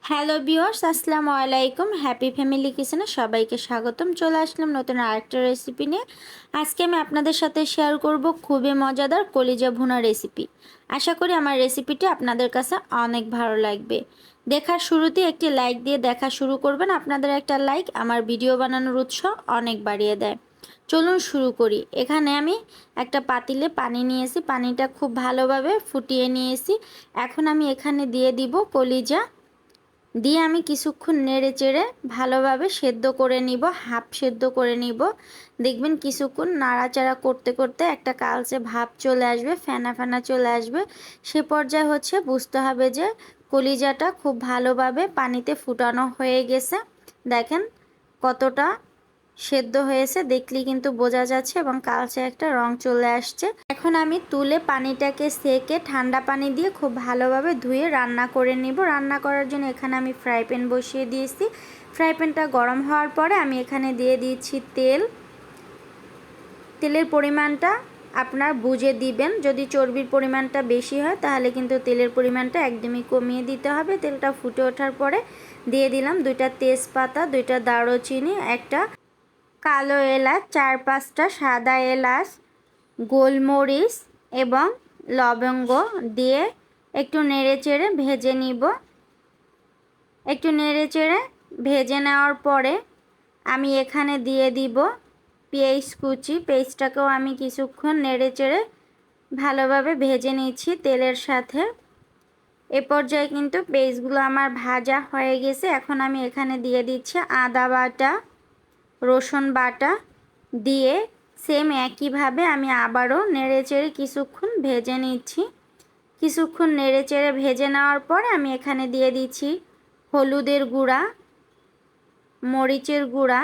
Hello viewers, আসসালামু আলাইকুম। Happy family কিচেনে সবাইকে স্বাগতম। চলে আসলাম নতুন আরেকটা রেসিপি নিয়ে। আজকে আমি আপনাদের সাথে শেয়ার করব খুবই মজাদার কলিজা ভুনা রেসিপি। আশা করি আমার রেসিপিটি আপনাদের কাছে অনেক ভালো লাগবে। দেখার শুরুতে একটি লাইক দিয়ে দেখা শুরু করবেন। আপনাদের একটা লাইক আমার ভিডিও বানানোর উৎসাহ অনেক বাড়িয়ে দেয়। চলুন শুরু করি। এখানে আমি একটা পাতিলে পানি নিয়েছি, পানিটা খুব ভালোভাবে ফুটিয়ে নিয়েছি। এখন আমি এখানে দিয়ে দিব কলিজা, দিয়ে আমি কিছুক্ষণ নেড়ে চেড়ে ভালোভাবে সেদ্ধ করে নিব, হাফ সেদ্ধ করে নিব। দেখবেন কিছুক্ষণ নাড়াচাড়া করতে করতে একটা কালচে ভাব চলে আসবে, ফেনা ফেনা চলে আসবে। সে পর্যায়ে বুঝতে হবে যে কলিজাটা খুব ভালোভাবে পানিতে ফুটানো হয়ে গেছে। দেখেন কতটা সেদ্ধ হয়েছে, দেখলেই কিন্তু বোঝা যাচ্ছে এবং কালচে একটা রং চলে আসছে। এখন আমি তুলে পানিটাকে সেকে ঠান্ডা পানি দিয়ে খুব ভালোভাবে ধুয়ে রান্না করে নিব। রান্না করার জন্য এখানে আমি ফ্রাই প্যান বসিয়ে দিয়েছি। ফ্রাই প্যানটা গরম হওয়ার পরে আমি এখানে দিয়ে দিচ্ছি তেল। তেলের পরিমাণটা আপনার বুঝে দিবেন। যদি চর্বির পরিমাণটা বেশি হয় তাহলে কিন্তু তেলের পরিমাণটা একদমই কমিয়ে দিতে হবে। তেলটা ফুটে ওঠার পরে দিয়ে দিলাম 2টা তেজপাতা, 2টা দারুচিনি, একটা কালো এলাচ, 4-5টা সাদা এলাচ, গোলমরিচ এবং লবঙ্গ দিয়ে একটু নেড়েচেড়ে ভেজে নিব। একটু নেড়েচেড়ে ভেজে নেওয়ার পরে আমি এখানে দিয়ে দিব পেঁয়াজ কুচি। পেঁয়াজটাকেও আমি কিছুক্ষণ নেড়েচেড়ে ভালোভাবে ভেজে নিচ্ছি তেলের সাথে। এ পর্যায়ে কিন্তু পেঁয়াজগুলো আমার ভাজা হয়ে গেছে। এখন আমি এখানে দিয়ে দিচ্ছি আদা বাটা, রসুন বাটা দিয়ে সেম একইভাবে আমি আবারও নেড়েচেড়ে কিছুক্ষণ ভেজে নিচ্ছি। কিছুক্ষণ নেড়েচেড়ে ভেজে নেওয়ার পরে আমি এখানে দিয়ে দিচ্ছি হলুদের গুঁড়া, মরিচের গুঁড়া,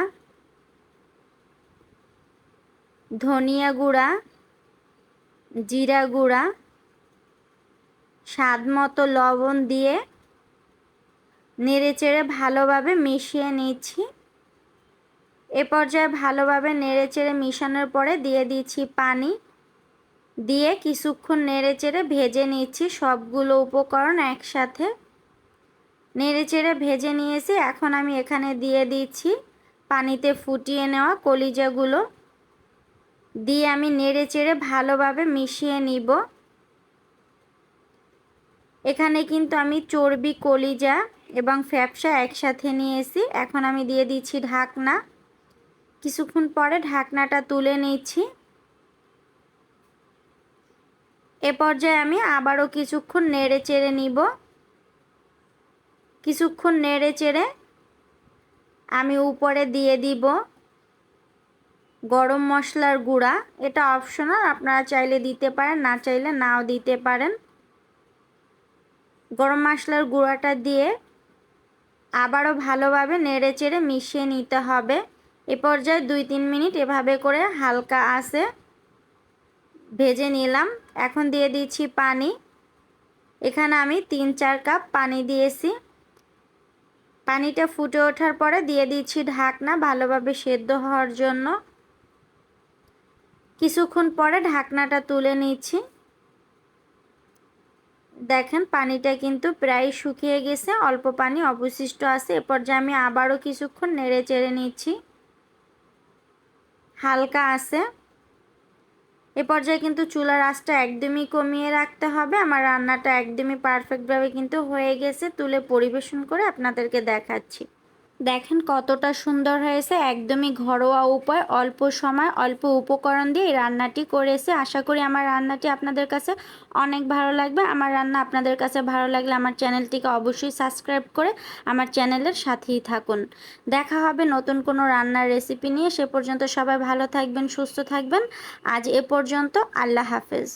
ধনিয়া গুঁড়া, জিরা গুঁড়া, স্বাদ মতো লবণ দিয়ে নেড়েচেড়ে ভালোভাবে মিশিয়ে নিচ্ছি। এ পর্যায়ে ভালোভাবে নেড়েচেড়ে মিশানোর পরে দিয়ে দিচ্ছি পানি, দিয়ে কিছুক্ষণ নেড়েচেড়ে ভেজে নিচ্ছি সবগুলো উপকরণ একসাথে। নেড়েচেড়ে ভেজে নিয়েছি। এখন আমি এখানে দিয়ে দিচ্ছি পানিতে ফুটিয়ে নেওয়া কলিজাগুলো, দিয়ে আমি নেড়েচেড়ে ভালোভাবে মিশিয়ে নিব। এখানে কিন্তু আমি চর্বি, কলিজা এবং ফ্যাপসা একসাথে নিয়েছি। এখন আমি দিয়ে দিচ্ছি ঢাকনা। কিছুক্ষণ পরে ঢাকনাটা তুলে নিচ্ছি। এ পর্যায়ে আমি আবারও কিছুক্ষণ নেড়ে চেড়ে নিব। কিছুক্ষণ নেড়ে চেড়ে আমি উপরে দিয়ে দিব গরম মশলার গুঁড়া। এটা অপশনাল, আপনারা চাইলে দিতে পারেন, না চাইলে নাও দিতে পারেন। গরম মশলার গুঁড়াটা দিয়ে আবারও ভালোভাবে নেড়ে চেড়ে মিশিয়ে নিতে হবে। এ পর্যায়ে 2-3 মিনিট এভাবে করে হালকা আঁচে ভেজে নিলাম। এখন দিয়ে দিচ্ছি পানি। এখানে আমি 3-4 কাপ পানি দিয়েছি। পানিটা ফুটে ওঠার পরে দিয়ে দিচ্ছি ঢাকনা ভালোভাবে সেদ্ধ হওয়ার জন্য। কিছুক্ষণ পরে ঢাকনাটা তুলে নিচ্ছি। দেখেন পানিটা কিন্তু প্রায় শুকিয়ে গেছে, অল্প পানি অবশিষ্ট আছে। এ পর্যায়ে আমি আবারও কিছুক্ষণ নেড়ে চেড়ে নিচ্ছি হালকা আছে। এ পর্যায়ে কিন্তু চুলার আঁচটা একদমই কমিয়ে রাখতে হবে। আমার রান্নাটা একদমই পারফেক্টভাবে কিন্তু হয়ে গেছে। তুলে পরিবেশন করে আপনাদেরকে দেখাচ্ছি। দেখেন কতটা সুন্দর হয়েছে। একদমই ঘরোয়া উপায়, অল্প সময় অল্প উপকরণ দিয়ে এই রান্নাটি করেছে। আশা করি আমার রান্নাটি আপনাদের কাছে অনেক ভালো লাগবে। আমার রান্না আপনাদের কাছে ভালো লাগলে আমার চ্যানেলটিকে অবশ্যই সাবস্ক্রাইব করে আমার চ্যানেলের সাথেই থাকুন। দেখা হবে নতুন কোনো রান্নার রেসিপি নিয়ে। সে পর্যন্ত সবাই ভালো থাকবেন, সুস্থ থাকবেন। আজ এ পর্যন্ত, আল্লাহ হাফেজ।